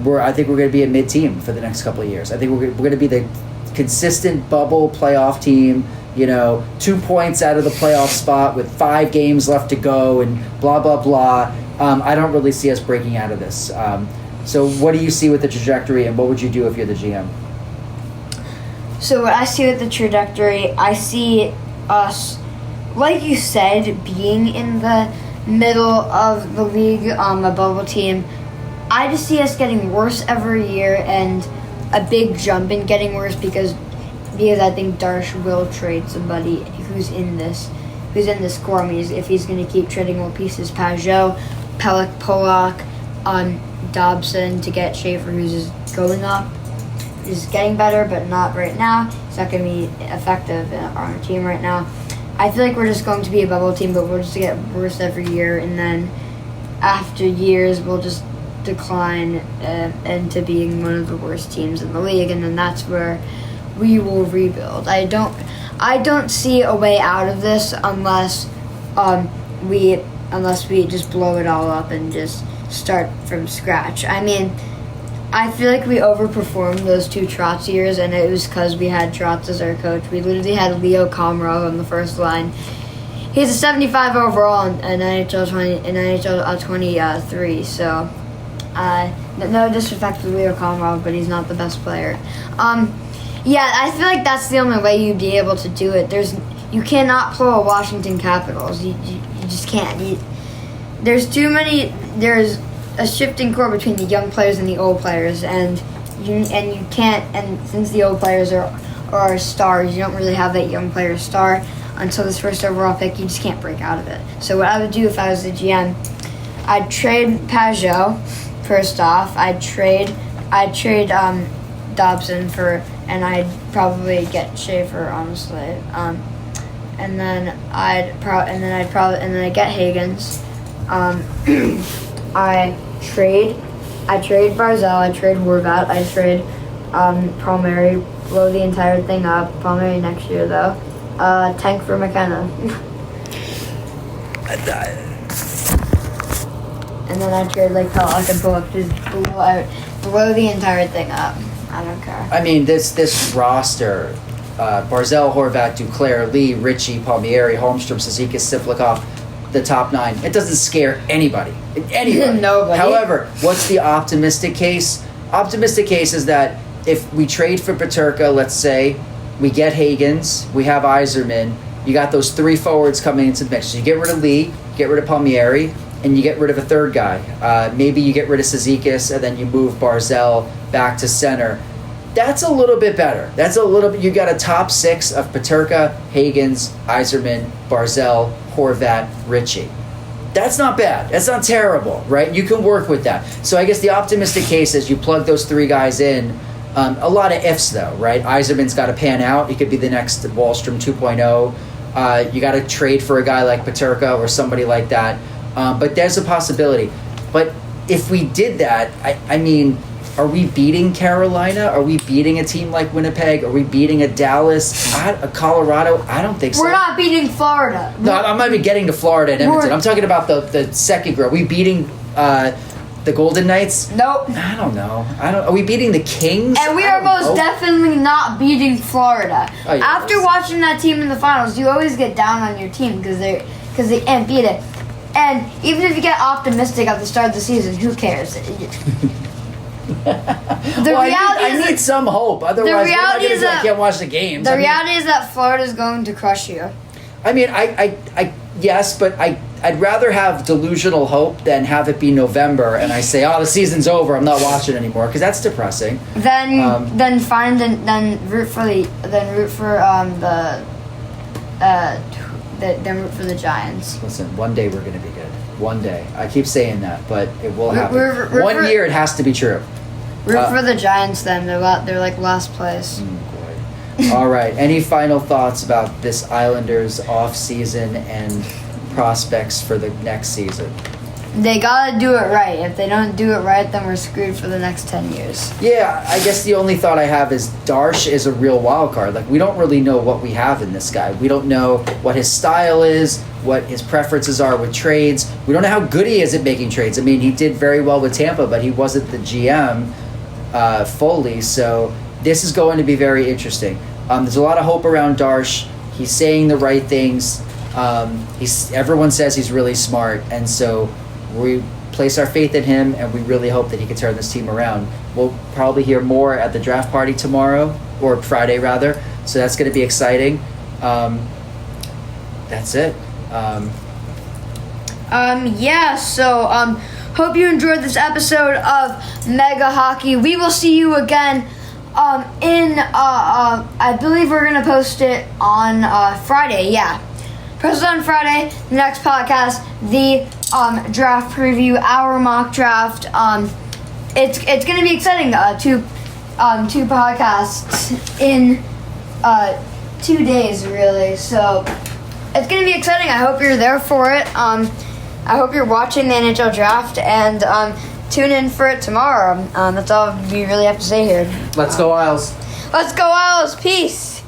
Speaker 2: we're going to be a mid-team for the next couple of years. I think we're going to be the consistent bubble playoff team, 2 points out of the playoff spot with 5 games left to go and blah blah blah. I don't really see us breaking out of this. So what do you see with the trajectory, and what would you do if you're the GM?
Speaker 3: So what I see with the trajectory, I see us, like you said, being in the middle of the league, a bubble team. I just see us getting worse every year, and a big jump in getting worse because I think Darsh will trade somebody who's in this core. I mean, if he's going to keep trading more pieces, Pajot, Pollock, Dobson to get Schaefer, who's just going up. He's getting better, but not right now. He's not going to be effective on our team right now. I feel like we're just going to be a bubble team, but we'll just get worse every year, and then after years, we'll just decline into being one of the worst teams in the league, and then that's where we will rebuild. I don't see a way out of this unless unless we just blow it all up and just start from scratch. I mean, I feel like we overperformed those 2 Trotz years, and it was because we had Trotz as our coach. We literally had Leo Komarov on the first line. He's a 75 overall in NHL 23. So, no disrespect to Leo Komarov, but he's not the best player. Yeah, I feel like that's the only way you'd be able to do it. You cannot pull a Washington Capitals. You just can't. There's a shifting core between the young players and the old players, and you can't. And since the old players are stars, you don't really have that young player star until this first overall pick. You just can't break out of it. So what I would do if I was the GM, I'd trade Pajot. First off, I'd trade Dobson and I'd probably get Schaefer, honestly. And then I'd get Higgins. I trade Barzal, I trade Horvat, I trade Palmieri, blow the entire thing up. Palmieri next year though. Tank for McKenna. And then I trade like Pellock and Bullock, just blow the entire thing up. I don't care.
Speaker 2: I mean, this roster, Barzal, Horvat, Duclair, Lee, Ritchie, Palmieri, Holmstrom, Cizikas, Siflikov, the top 9. It doesn't scare anybody.
Speaker 3: Nobody.
Speaker 2: However, what's the optimistic case? Optimistic case is that if we trade for Peterka, let's say, we get Higgins, we have Yzerman, you got those 3 forwards coming into the mix. So you get rid of Lee, get rid of Palmieri, and you get rid of a third guy. Maybe you get rid of Cizikas, and then you move Barzal back to center. That's a little bit better. You got a top 6 of Peterka, Higgins, Yzerman, Barzal, Horvat, Ritchie. That's not bad. That's not terrible, right? You can work with that. So I guess the optimistic case is you plug those 3 guys in. A lot of ifs, though, right? Yzerman's got to pan out. He could be the next Wallstrom 2.0. You got to trade for a guy like Peterka or somebody like that. But there's a possibility. But if we did that, I mean, are we beating Carolina? Are we beating a team like Winnipeg? Are we beating a Dallas? A Colorado? I don't think so.
Speaker 3: We're not beating Florida.
Speaker 2: No, I'm not even getting to Florida and Edmonton. I'm talking about the second group. Are we beating the Golden Knights?
Speaker 3: Nope.
Speaker 2: I don't know. Are we beating the Kings?
Speaker 3: And we are most definitely not beating Florida.
Speaker 2: Oh, yeah,
Speaker 3: After watching that team in the finals, you always get down on your team because they can't beat it. And even if you get optimistic at the start of the season, who cares?
Speaker 2: I need some hope. Otherwise, I can't watch the games.
Speaker 3: The reality is that Florida's going to crush you.
Speaker 2: I mean, yes, but I'd rather have delusional hope than have it be November and I say, the season's over, I'm not watching anymore, because that's depressing.
Speaker 3: Then root for the Giants.
Speaker 2: Listen, one day we're going to be good. One day. I keep saying that, but it will happen. One year it has to be true.
Speaker 3: Root for the Giants then. They're like last place.
Speaker 2: Boy. All right. Any final thoughts about this Islanders off-season and prospects for the next season?
Speaker 3: They gotta do it right. If they don't do it right, then we're screwed for the next 10 years.
Speaker 2: Yeah, I guess the only thought I have is Darsh is a real wild card. Like, we don't really know what we have in this guy. We don't know what his style is, what his preferences are with trades. We don't know how good he is at making trades. I mean, he did very well with Tampa, but he wasn't the GM fully. So this is going to be very interesting. There's a lot of hope around Darsh. He's saying the right things. Everyone says he's really smart, and so we place our faith in him, and we really hope that he can turn this team around. We'll probably hear more at the draft party tomorrow, or Friday rather, so that's going to be exciting. That's it.
Speaker 3: Hope you enjoyed this episode of Mega Hockey. We will see you again I believe we're going to post it on Friday, yeah. Post it on Friday, the next podcast, the draft preview, our mock draft. It's going to be exciting. Two podcasts in 2 days, really. So it's going to be exciting. I hope you're there for it. I hope you're watching the NHL draft, and tune in for it tomorrow. That's all we really have to say here.
Speaker 2: Let's go Isles.
Speaker 3: Let's go Isles. Peace.